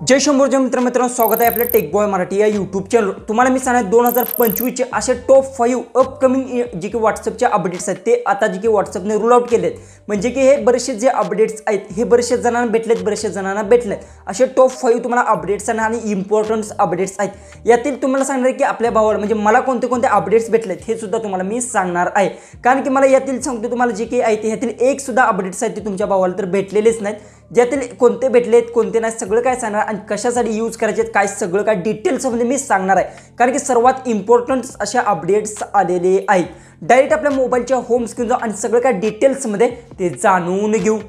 जय शंभर जय मित्रांनो, स्वागत आहे आपल्या टेक बॉय मराठी या यूट्यूब चॅनल। तुम्हाला मी सांगणार 2025 चे असे टॉप 5 अपकमिंग जे की व्हॉट्सअपचे अपडेट्स आहेत ते आता जे की व्हॉट्सअपने रूल आउट केलेत। म्हणजे की हे बरेचसे जे अपडेट्स आहेत हे बरेचसे जणांना भेटलेत, बरेचसे जणांना भेटलेत। असे टॉप 5 तुम्हाला अपडेट्स आणि इम्पॉर्टंट अपडेट्स आहेत। यातील तुम्हाला सांगणार की आपल्या भावाला म्हणजे मला कोणते कोणते अपडेट्स भेटलेत हे सुद्धा तुम्हाला मी सांगणार आहे। कारण की मला यातील सांगतो तुम्हाला जे की आहे ते यातील एक सुद्धा अपडेट्स आहेत ते तुमच्या भावाला तर भेटलेलेच नाहीत। ज्यातील कोणते भेटलेत कोणते नाही सगळं काय सांगणार आणि कशासाठी यूज करायचे काय सगळं काय डिटेल्स मध्ये मी सांगणार आहे। कारण की सर्वात इम्पॉर्टंट अशा अपडेट्स आलेले आहेत। डायरेक्ट आपल्या मोबाईलच्या होम स्क्रीनवर आणि सगळं काय डिटेल्स मध्ये ते जाणून घेऊ।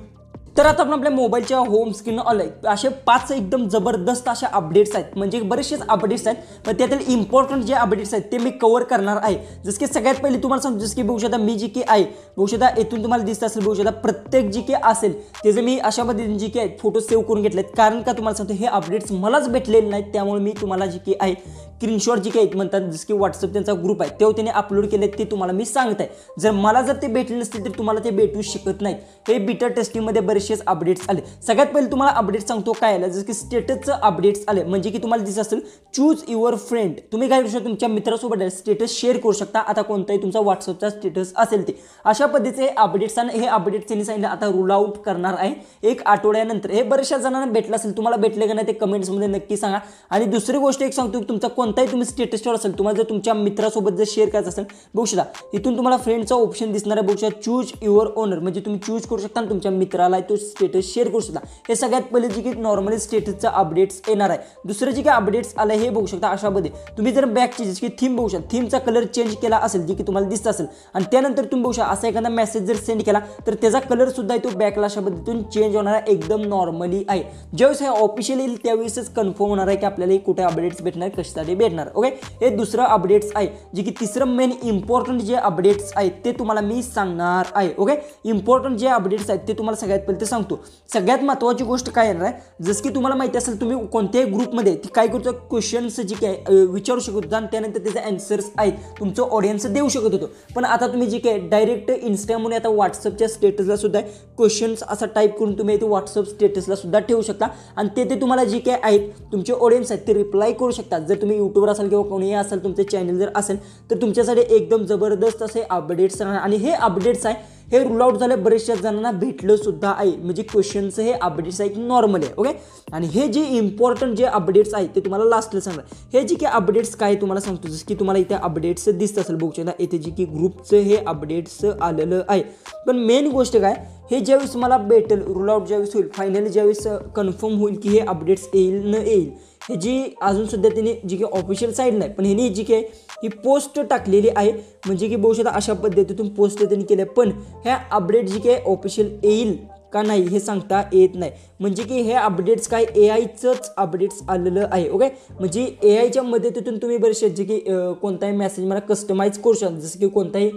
तर आता आपण आपल्या मोबाईलच्या होम स्क्रीन आलोय। असे 5 एकदम जबरदस्त अशा अपडेट्स आहेत, म्हणजे बरेचसे अपडेट्स आहेत, पण त्यातील इम्पॉर्टंट जे अपडेट्स आहेत ते मी कव्हर करणार आहे। जसं की सगळ्यात पहिले तुम्हाला सांगतो, जसं की बघू शकता मी जी की आहे बघू शकता इथून तुम्हाला दिसत असेल, बघू शकता प्रत्येक जी की असेल त्याचे मी अशा पद्धतीने जी की आहे फोटो सेव्ह करून घेतलेत। कारण का तुम्हाला सांगतो हे अपडेट्स मलाच भेटलेले नाहीत, त्यामुळे मी तुम्हाला जी की आहे स्क्रीनशॉट जी काही म्हणतात जसं की व्हॉट्सअप त्यांचा ग्रुप आहे तेव्हा त्यांनी अपलोड केले ते तुम्हाला मी सांगत आहे। जर मला जर ते भेटले नसतील तर तुम्हाला ते भेटू शकत नाही। हे बीटा टेस्टिंग मध्ये बरेचसे अपडेट्स आले। सगळ्यात पहिले तुम्हाला अपडेट सांगतो काय आलं, जसं की स्टेटसचं अपडेट्स आले। म्हणजे की तुम्हाला दिसत असेल चूज युअर फ्रेंड, तुम्ही काय करू शकता तुमच्या मित्रासोबत स्टेटस शेअर करू शकता। आता कोणताही तुमचा व्हॉट्सअपचा स्टेटस असेल ते अशा पद्धतीचे अपडेट्स आणि हे अपडेट्स त्यांनी सांगितलं आता रूल आउट करणार आहे 1 आठवड्यानंतर। हे बऱ्याचशा जणांना भेटलं असेल, तुम्हाला भेटले का नाही ते कमेंट्स मध्ये नक्की सांगा। आणि दुसरी गोष्ट एक सांगतो, तुमचा कोणताही तुम्ही स्टेटसवर असेल तुम्हाला जर तुमच्या मित्रासोबत जर शेअर करायचं असेल बघू शकता इथून तुम्हाला फ्रेंडचा ऑप्शन दिसणार आहे। बघू शकता चूज युअर ओनर, म्हणजे तुम्ही चूज करू शकता आणि तुमच्या मित्राला तो स्टेटस शेअर करू शकता। हे सगळ्यात पहिले जे की नॉर्मली स्टेटसचा अपडेट्स येणार आहे। दुसरं जे काही अपडेट्स आले हे बघू शकता अशा पद्धती तुम्ही जर बॅकची जशी की थीम बघू शकता, थीमचा कलर चेंज केला असेल जे की तुम्हाला दिसत असेल आणि त्यानंतर तुम्ही बघू शकता असा एखादा मेसेज जर सेंड केला तर त्याचा कलर सुद्धा तो बॅकला अशा पद्धतीतून चेंज होणार आहे, एकदम नॉर्मली आहे। ज्यावेळेस हे ऑफिशियल येईल त्यावेळेसच कन्फर्म होणार आहे की आपल्याला कुठे अपडेट्स भेटणार कशासाठी भेटणार। ओके, हे दुसरं अपडेट्स आहे। जे की तिसरं मेन इम्पॉर्टंट जे अपडेट्स आहेत ते तुम्हाला मी सांगणार आहे। ओके, इम्पॉर्टंट जे अपडेट्स आहेत ते तुम्हाला सगळ्यात पहिले ते सांगतो। सगळ्यात महत्त्वाची गोष्ट काय येणार आहे, जसं की तुम्हाला माहिती असेल तुम्ही कोणत्याही ग्रुपमध्ये काय करतो क्वेश्चन्स जे काय विचारू शकत होता आणि त्यानंतर त्याचे आन्सर्स आहेत तुमचं ऑडियन्स देऊ शकत होतो। पण आता तुम्ही जे काय डायरेक्ट इंस्टामध्ये आता व्हॉट्सअपच्या स्टेटसला सुद्धा क्वेश्चन्स असा टाईप करून तुम्ही ते व्हॉट्सअप स्टेटसला सुद्धा ठेवू शकता आणि ते तुम्हाला जे काय आहेत तुमचे ऑडियन्स आहेत ते रिप्लाय करू शकतात। जर तुम्ही यूट्यूबर असाल किंवा कोणीही असेल तुमचे चॅनल जर असेल तर तुमच्यासाठी एकदम जबरदस्त असे अपडेट्स राहणार। आणि हे अपडेट्स आहे हे रूल आउट झाले, बरेचशा जणांना भेटलं सुद्धा आहे। म्हणजे क्वेश्चनचं हे अपडेट्स आहेत नॉर्मल आहे। ओके, आणि हे जे इम्पॉर्टंट जे अपडेट्स आहेत ते तुम्हाला लास्टला सांगणार। हे जे की अपडेट्स काय तुम्हाला सांगतो, जसं की तुम्हाला इथे अपडेट्स दिसत असेल बघू शकता इथे जे की ग्रुपचं हे अपडेट्स आलेलं आहे। पण मेन गोष्ट काय, हे ज्यावेळेस मला भेटेल रूल आउट ज्यावेळेस होईल फायनली ज्यावेळेस कन्फर्म होईल की हे अपडेट्स येईल न येईल हे जी अजून सुद्धा त्यांनी जी की ऑफिशियल साईड नाही पण ह्यांनी जी की ही पोस्ट टाकलेली आहे। म्हणजे की बघू शकता अशा पद्धतीतून पोस्ट त्यांनी केल्या, पण ह्या अपडेट जी की ऑफिशियल येईल का नाही हे सांगता येत नाही। म्हणजे की हे अपडेट्स काय AIचंच अपडेट्स आलेलं आहे। ओके, म्हणजे AIच्या मदतीतून तुम्ही बरेचसे जे की कोणताही मेसेज मला कस्टमाइज करू शकता। जसं की कोणताही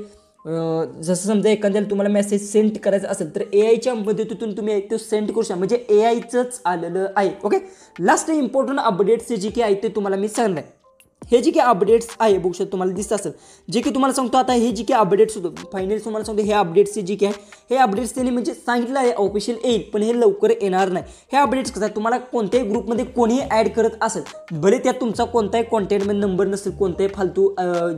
जसं समजा एखाद्याला तुम्हाला मेसेज सेंड करायचा असेल तर AIच्या मदतीतून तुम्ही तो सेंड करू शकता, म्हणजे AIचंच आलेलं आहे। ओके, लास्ट इम्पॉर्टंट अपडेट्स जे की आहे ते तुम्हाला मी सांगणार आहे। हे जे की अपडेट्स आहे बघू शकता तुम्हाला दिसत असेल, जे की तुम्हाला सांगतो आता हे जे की अपडेट्स होतो फायनली तुम्हाला सांगतो हे अपडेट्सचे जे की आहे हे अपडेट्स त्यांनी म्हणजे सांगितलं आहे ऑफिशियल येईल पण हे लवकर येणार नाही। हे अपडेट्स कसं आहे, तुम्हाला कोणत्याही ग्रुपमध्ये कोणीही ॲड करत असेल भले त्यात तुमचा कोणताही कॉन्टॅक्टमध्ये नंबर नसेल, कोणत्याही फालतू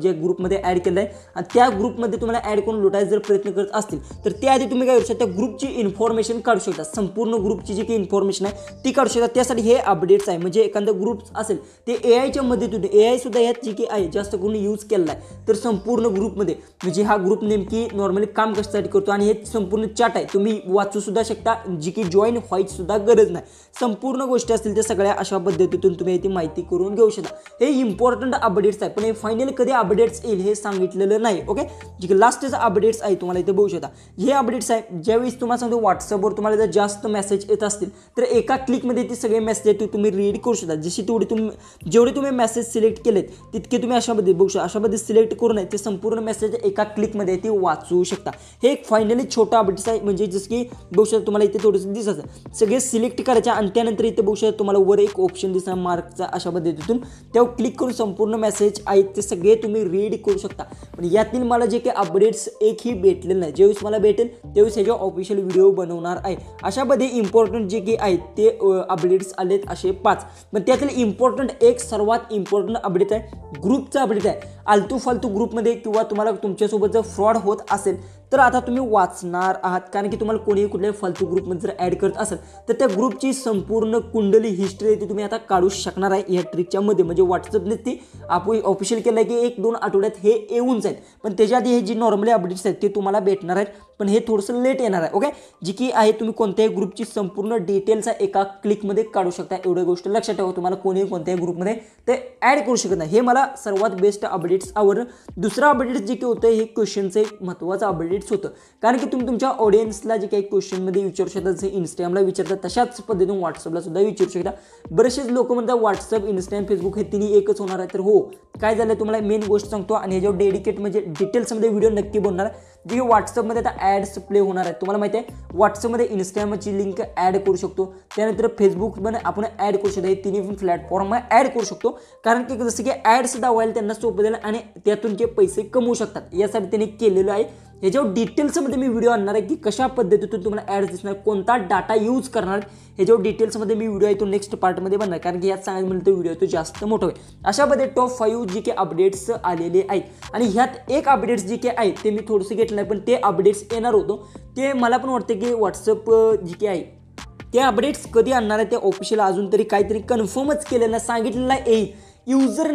जे ग्रुपमध्ये ॲड केलं आहे आणि त्या ग्रुपमध्ये तुम्हाला ॲड करून लुटायचं जर प्रयत्न करत असतील तर त्याआधी तुम्ही काय करू शकता त्या ग्रुपची इन्फॉर्मेशन काढू शकता। संपूर्ण ग्रुपची जी की इन्फॉर्मेशन आहे ती काढू शकता। त्यासाठी हे अपडेट्स आहे। म्हणजे एखादा ग्रुप असेल ते AIच्या मदतीतून AI सुद्धा यात जी की आहे जास्त करून यूज केला आहे तर संपूर्ण ग्रुपमध्ये म्हणजे हा ग्रुप नेमकी नॉर्मली काम कशासाठी करतो आणि हे संपूर्ण चॅट आहे तुम्ही वाचू सुद्धा शकता, जी की जॉईन व्हायची सुद्धा गरज नाही। संपूर्ण गोष्टी असतील त्या सगळ्या अशा पद्धतीतून तुम्ही ती माहिती करून घेऊ शकता। हे इम्पॉर्टंट अपडेट्स आहे पण हे फायनली कधी अपडेट्स येईल हे सांगितलेलं नाही। ओके, जे की लास्टचे अपडेट्स आहे तुम्हाला इथे बघू शकता हे अपडेट्स आहे। ज्यावेळेस तुम्हाला सांगतो व्हॉट्सअपवर तुम्हाला जर जास्त मेसेज येत असतील तर एका क्लिकमध्ये ते सगळे मेसेज तुम्ही रीड करू शकता। जशी जेवढे तुम्ही मेसेज सिलेक्ट सिलेक्ट केलेत तितके तुम्ही अशामध्ये बघू शकता, अशामध्ये सिलेक्ट करून ते संपूर्ण मेसेज एका क्लिकमध्ये ते वाचू शकता. हे एक फायनली छोटा अपडेट्स आहे. म्हणजे जसं की बघू शकता तुम्हाला इथे थोडंसं दिसतं सगळे सिलेक्ट करायचे आणि त्यानंतर इथे बघू शकता तुम्हाला वर एक ऑप्शन दिसणार मार्कचा अशा पद्धतीतून त्यावर क्लिक करून संपूर्ण मेसेज आहेत ते सगळे तुम्ही रीड करू शकता. पण यातील मला जे काही अपडेट्स एकही भेटलेलं नाही. ज्यावेळेस मला भेटेल त्यावेळेस ह्याच्या ऑफिशियल व्हिडिओ बनवणार आहे. अशामध्ये इम्पॉर्टंट जे काही आहेत ते अपडेट्स आलेत असे 5. पण त्यातील इम्पॉर्टंट एक सर्वात इम्पॉर्टंट अपडेट आहे ग्रुपचा अपडेट आहे. आलतू फालतू ग्रुपमध्ये किंवा तुम्हाला तुमच्यासोबत जर फ्रॉड होत असेल तर आता तुम्ही वाचणार आहात. कारण की तुम्हाला कोणीही कुठल्याही फालतू ग्रुपमध्ये जर ॲड करत असेल तर त्या ग्रुपची संपूर्ण कुंडली हिस्ट्री ती तुम्ही आता काढू शकणार आहे या ट्रिकच्या मध्ये. म्हणजे व्हॉट्सअपने ती आपण ऑफिशियल केलं आहे की 1-2 आठवड्यात हे येऊन जाईल. पण त्याच्या आधी हे जी नॉर्मली अपडेट्स आहेत ते तुम्हाला भेटणार आहेत. पण हे थोडंसं लेट येणार आहे. ओके, जी की आहे तुम्ही कोणत्याही ग्रुपची संपूर्ण डिटेल्स एका क्लिकमध्ये काढू शकता. एवढी गोष्ट लक्षात ठेवा, तुम्हाला कोणीही कोणत्याही ग्रुपमध्ये ते ॲड करू शकत नाही. हे मला सर्वात बेस्ट अपडेट्स आवडलं. दुसरं अपडेट्स जे काही होतं हे क्वेश्चनचं एक महत्त्वाचं अपडेट्स होतं. कारण की तुम्ही तुमच्या ऑडियन्सला जे काही क्वेश्चनमध्ये विचारू शकता, जसे इंस्टाग्रामला विचारता तशाच पद्धतीने व्हॉट्सअपला सुद्धा विचारू शकता. बरेचसेच लोक म्हणतात व्हॉट्सअप, इंस्टाग्राम, फेसबुक हे तिन्ही एकच होणार आहे. तर हो, काय झालं तुम्हाला मेन गोष्ट सांगतो आणि ह्याच्यावर डेडिकेट म्हणजे डिटेल्समध्ये व्हिडिओ नक्की बनणार आहे. जे की व्हॉट्सअपमध्ये आता ॲड्स प्ले होणार आहेत. तुम्हाला माहिती आहे व्हॉट्सअपमध्ये इंस्टाग्रामची लिंक ॲड करू शकतो, त्यानंतर फेसबुकमध्ये आपण ॲड करू शकतो. हे तिन्ही प्लॅटफॉर्म ॲड करू शकतो. कारण की जसं की ॲड्स दावायला त्यांना सोपं जाईल आणि त्यातून ते पैसे कमवू शकतात. यासाठी त्यांनी केलेलं आहे. ह्याच्यावर डिटेल्समध्ये मी व्हिडिओ आणणार आहे की कशा पद्धतीतून तुम्हाला ॲड्स दिसणार, कोणता डाटा यूज करणार, ह्याच्यावर डिटेल्समध्ये मी व्हिडिओ आहे तो नेक्स्ट पार्टमध्ये बनणार. कारण की यात सांगायचं म्हणलं तर व्हिडिओ तो जास्त मोठा होईल. अशामध्ये टॉप 5 जी काही अपडेट्स आलेले आहेत आणि ह्यात एक अपडेट्स जे काही आहेत ते मी थोडंसं घेतलं नाही, पण ते अपडेट्स येणार होतो. ते मला पण वाटतं की व्हॉट्सअप जे काही आहे ते अपडेट्स कधी आणणार आहे ते ऑफिशियल अजून तरी काहीतरी कन्फर्मच केलेलं नाही, सांगितलेलं येईल. युजर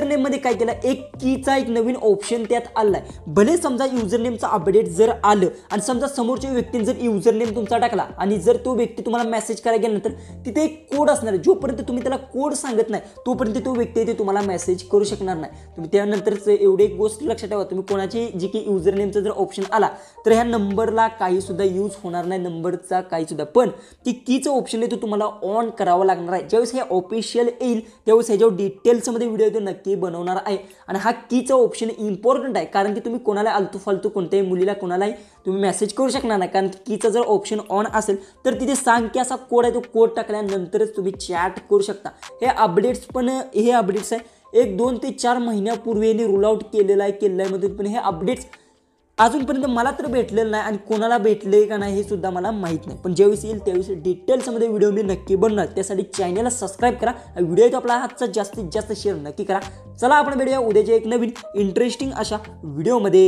नेममध्ये काय केलं, एक कीचा एक नवीन ऑप्शन त्यात आला आहे. भले समजा युजर नेमचा अपडेट जर आलं आणि समजा समोरच्या व्यक्तीने जर युजर नेम तुमचा टाकला आणि जर तो व्यक्ती तुम्हाला मेसेज करायला गेल्यानंतर तिथे एक कोड असणार आहे. जोपर्यंत तुम्ही त्याला कोड सांगत नाही तोपर्यंत तो व्यक्ती ते तुम्हाला मेसेज करू शकणार नाही. तुम्ही त्यानंतरच एवढी एक गोष्ट लक्षात ठेवा, तुम्ही कोणाची जी की युजर नेमचा जर ऑप्शन आला तर ह्या नंबरला काही सुद्धा यूज होणार नाही, नंबरचा काही सुद्धा. पण ती कीचं ऑप्शन आहे तो तुम्हाला ऑन करावं लागणार आहे. ज्यावेळेस हे ऑफिशियल येईल त्यावेळेस ह्याच्यावर डिटेल्समध्ये व्हिडिओ तो नक्की बनवणार आहे. आणि हा कीचा ऑप्शन इम्पॉर्टंट आहे कारण की तुम्ही कोणाला आलतू फालतू कोणत्याही मुलीला कोणालाही तुम्ही मेसेज करू शकणार नाही. कारण कीचा जर ऑप्शन ऑन असेल तर तिथे सांग की असा कोड आहे, तो कोड टाकल्यानंतरच तुम्ही चॅट करू शकता. हे अपडेट्स आहे 1-2 ते 4 महिन्यापूर्वी रूल आउट केलेलं आहे मध्ये. पण हे अपडेट्स अजूनपर्यंत मला तर भेटलेलं नाही आणि कोणाला भेटले का नाही हे सुद्धा मला माहीत नाही. पण ज्यावेळेस येईल त्यावेळेस डिटेल्समध्ये व्हिडिओ मी नक्की बनणार. त्यासाठी चॅनलला सबस्क्राईब करा. व्हिडिओ तो आपला हातचा जास्तीत जास्त शेअर नक्की करा. चला आपण भेटूया उद्याच्या एक नवीन इंटरेस्टिंग अशा व्हिडिओमध्ये.